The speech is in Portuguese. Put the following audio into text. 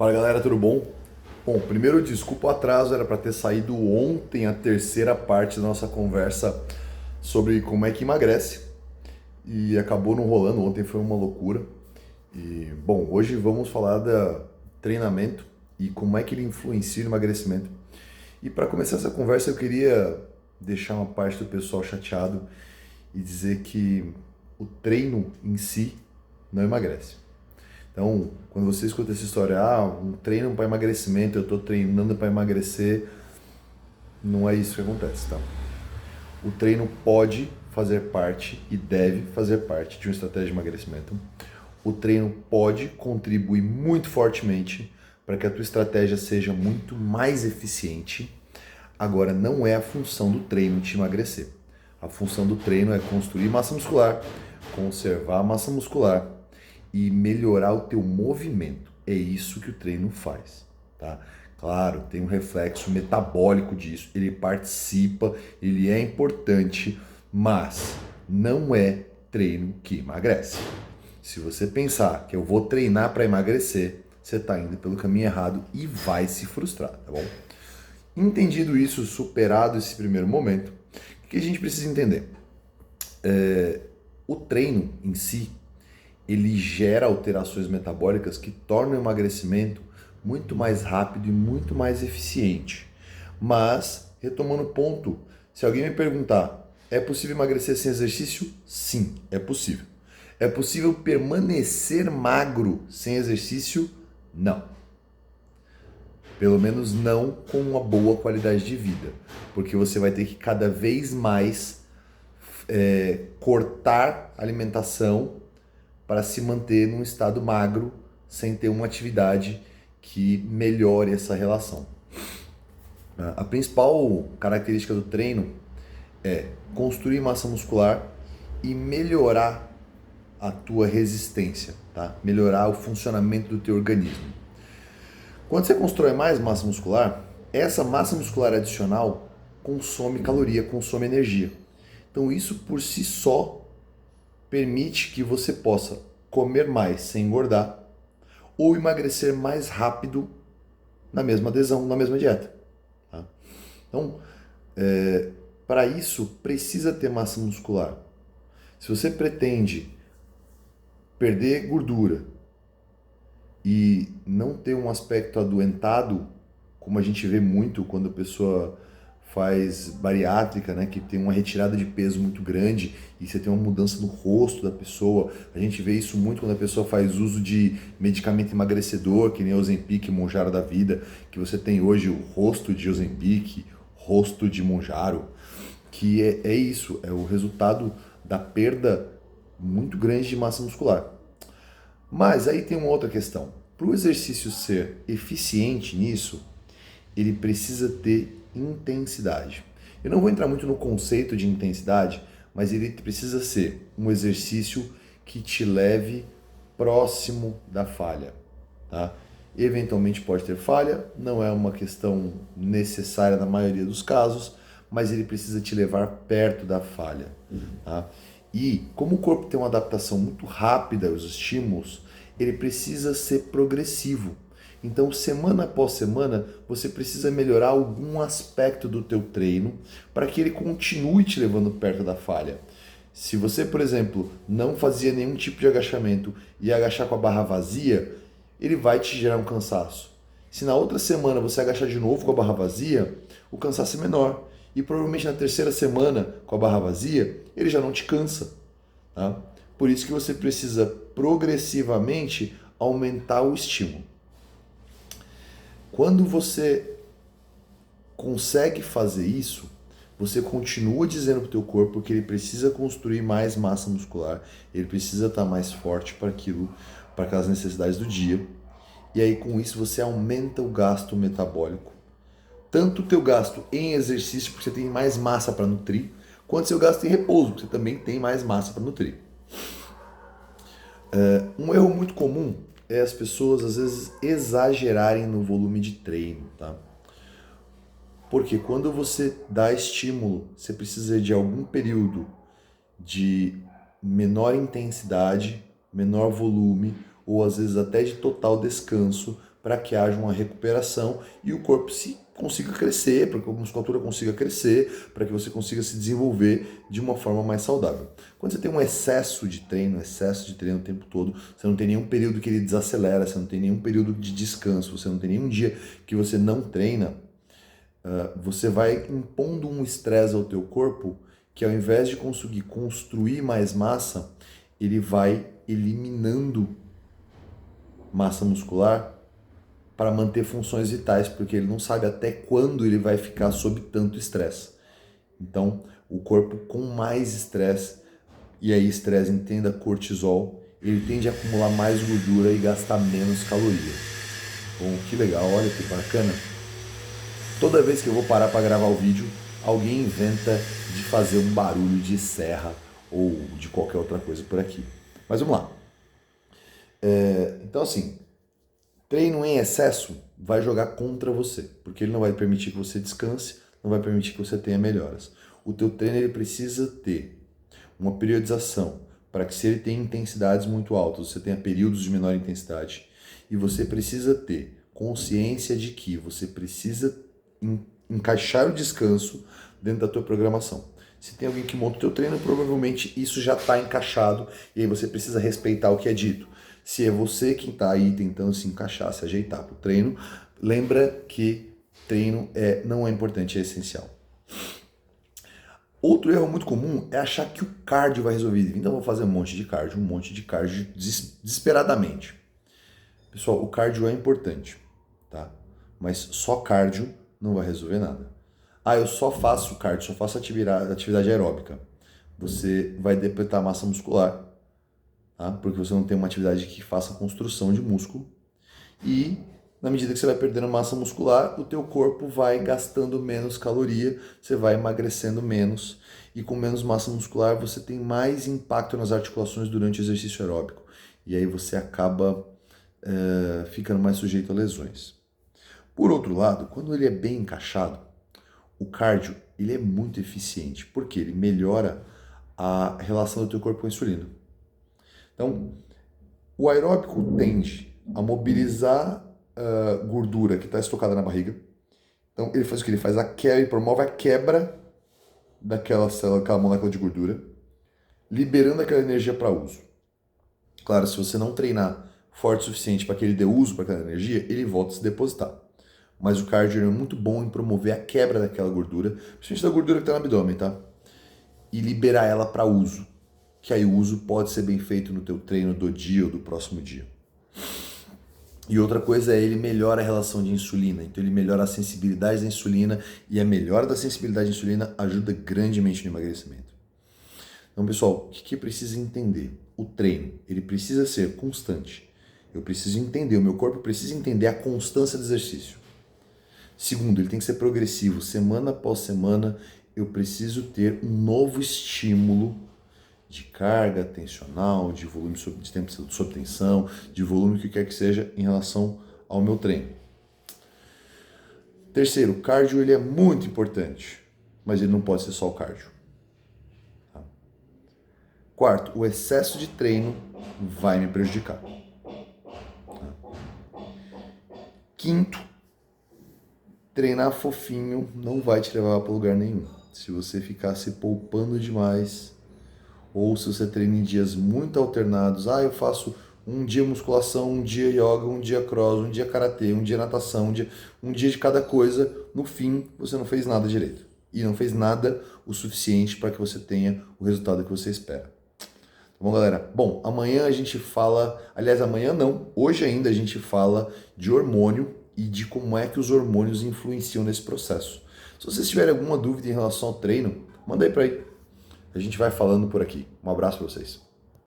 Fala galera, tudo bom? Bom, primeiro desculpa o atraso, era para ter saído ontem a terceira parte da nossa conversa sobre como é que emagrece e acabou não rolando, ontem foi uma loucura. E bom, hoje vamos falar da treinamento e como é que ele influencia no emagrecimento. E para começar essa conversa eu queria deixar uma parte do pessoal chateado e dizer que o treino em si não emagrece. Então, quando você escuta essa história, um treino para emagrecimento, eu estou treinando para emagrecer, não é isso que acontece, tá? O treino pode fazer parte e deve fazer parte de uma estratégia de emagrecimento. O treino pode contribuir muito fortemente para que a tua estratégia seja muito mais eficiente. Agora, não é a função do treino te emagrecer. A função do treino é construir massa muscular, conservar a massa muscular e melhorar o teu movimento. É isso que o treino faz, tá? Claro, tem um reflexo metabólico disso, ele participa, ele é importante, mas não é treino que emagrece. Se você pensar que eu vou treinar para emagrecer, você está indo pelo caminho errado e vai se frustrar, tá bom? Entendido isso, superado esse primeiro momento, o que a gente precisa entender? O treino em si, ele gera alterações metabólicas que tornam o emagrecimento muito mais rápido e muito mais eficiente. Mas, retomando o ponto, se alguém me perguntar, é possível emagrecer sem exercício? Sim, é possível. É possível permanecer magro sem exercício? Não. Pelo menos não com uma boa qualidade de vida, porque você vai ter que cada vez mais cortar a alimentação para se manter num estado magro sem ter uma atividade que melhore essa relação. A principal característica do treino é construir massa muscular e melhorar a tua resistência, tá? Melhorar o funcionamento do teu organismo. Quando você constrói mais massa muscular, essa massa muscular adicional consome caloria, consome energia. Então isso por si só permite que você possa comer mais sem engordar ou emagrecer mais rápido na mesma adesão, na mesma dieta. Tá? Então, para isso, precisa ter massa muscular. Se você pretende perder gordura e não ter um aspecto adoentado, como a gente vê muito quando a pessoa faz bariátrica, né, que tem uma retirada de peso muito grande e você tem uma mudança no rosto da pessoa. A gente vê isso muito quando a pessoa faz uso de medicamento emagrecedor, que nem Ozempic, Mounjaro da vida, que você tem hoje o rosto de Ozempic, rosto de Mounjaro, que é isso, é o resultado da perda muito grande de massa muscular. Mas aí tem uma outra questão. Para o exercício ser eficiente nisso, ele precisa ter intensidade. Eu não vou entrar muito no conceito de intensidade, mas ele precisa ser um exercício que te leve próximo da falha, tá? Eventualmente pode ter falha, não é uma questão necessária na maioria dos casos, mas ele precisa te levar perto da falha, tá? E como o corpo tem uma adaptação muito rápida aos estímulos, ele precisa ser progressivo. Então, semana após semana, você precisa melhorar algum aspecto do teu treino para que ele continue te levando perto da falha. Se você, por exemplo, não fazia nenhum tipo de agachamento e agachar com a barra vazia, ele vai te gerar um cansaço. Se na outra semana você agachar de novo com a barra vazia, o cansaço é menor. E provavelmente na terceira semana com a barra vazia, ele já não te cansa. Tá? Por isso que você precisa progressivamente aumentar o estímulo. Quando você consegue fazer isso, você continua dizendo para o teu corpo que ele precisa construir mais massa muscular, ele precisa estar mais forte para aquilo, para aquelas necessidades do dia. E aí com isso você aumenta o gasto metabólico. Tanto o teu gasto em exercício, porque você tem mais massa para nutrir, quanto o seu gasto em repouso, porque você também tem mais massa para nutrir. Um erro muito comum é as pessoas às vezes exagerarem no volume de treino, tá? Porque quando você dá estímulo, você precisa de algum período de menor intensidade, menor volume, ou às vezes até de total descanso, para que haja uma recuperação e o corpo consiga crescer, para que a musculatura consiga crescer, para que você consiga se desenvolver de uma forma mais saudável. Quando você tem um excesso de treino o tempo todo, você não tem nenhum período que ele desacelera, você não tem nenhum período de descanso, você não tem nenhum dia que você não treina, você vai impondo um estresse ao teu corpo que, ao invés de conseguir construir mais massa, ele vai eliminando massa muscular para manter funções vitais, porque ele não sabe até quando ele vai ficar sob tanto estresse. Então, o corpo com mais estresse, e aí estresse, entenda cortisol, ele tende a acumular mais gordura e gastar menos calorias. Bom, que legal, olha que bacana. Toda vez que eu vou parar para gravar o vídeo, alguém inventa de fazer um barulho de serra ou de qualquer outra coisa por aqui. Mas vamos lá. Então assim, treino em excesso vai jogar contra você, porque ele não vai permitir que você descanse, não vai permitir que você tenha melhoras. O teu treino ele precisa ter uma periodização para que, se ele tem intensidades muito altas, você tenha períodos de menor intensidade, e você precisa ter consciência de que você precisa encaixar o descanso dentro da tua programação. Se tem alguém que monta o teu treino, provavelmente isso já está encaixado e aí você precisa respeitar o que é dito. Se é você quem está aí tentando se encaixar, se ajeitar para o treino, lembra que treino não é importante, é essencial. Outro erro muito comum é achar que o cardio vai resolver. Então eu vou fazer um monte de cardio desesperadamente. Pessoal, o cardio é importante, tá? Mas só cardio não vai resolver nada. Eu só faço cardio, só faço atividade aeróbica. Você vai depletar massa muscular, tá? Porque você não tem uma atividade que faça construção de músculo. E na medida que você vai perdendo massa muscular, o teu corpo vai gastando menos caloria, você vai emagrecendo menos. E com menos massa muscular, você tem mais impacto nas articulações durante o exercício aeróbico. E aí você acaba ficando mais sujeito a lesões. Por outro lado, quando ele é bem encaixado, o cardio ele é muito eficiente, porque ele melhora a relação do teu corpo com a insulina. Então, o aeróbico tende a mobilizar gordura que está estocada na barriga. Então, ele faz o que? Ele faz ele promove a quebra daquela célula, aquela molécula de gordura, liberando aquela energia para uso. Claro, se você não treinar forte o suficiente para que ele dê uso para aquela energia, ele volta a se depositar. Mas o cardio é muito bom em promover a quebra daquela gordura, principalmente da gordura que está no abdômen, tá? E liberar ela para uso, que aí o uso pode ser bem feito no teu treino do dia ou do próximo dia. E outra coisa ele melhora a relação de insulina, então ele melhora a sensibilidade da insulina, e a melhora da sensibilidade da insulina ajuda grandemente no emagrecimento. Então, pessoal, o que precisa entender? O treino, ele precisa ser constante. Eu preciso entender, o meu corpo precisa entender a constância do exercício. Segundo, ele tem que ser progressivo. Semana após semana, eu preciso ter um novo estímulo de carga tensional, de volume de tempo sob tensão, de volume, o que quer que seja, em relação ao meu treino. Terceiro, o cardio ele é muito importante, mas ele não pode ser só o cardio. Tá? Quarto, o excesso de treino vai me prejudicar. Quinto, treinar fofinho não vai te levar para lugar nenhum. Se você ficar se poupando demais, ou se você treina em dias muito alternados, eu faço um dia musculação, um dia yoga, um dia cross, um dia karatê, um dia natação, um dia de cada coisa, no fim você não fez nada direito. E não fez nada o suficiente para que você tenha o resultado que você espera. Tá bom, galera? Bom, amanhã a gente fala, aliás, amanhã não, hoje ainda a gente fala de hormônio e de como é que os hormônios influenciam nesse processo. Se vocês tiverem alguma dúvida em relação ao treino, manda aí para aí. A gente vai falando por aqui. Um abraço para vocês.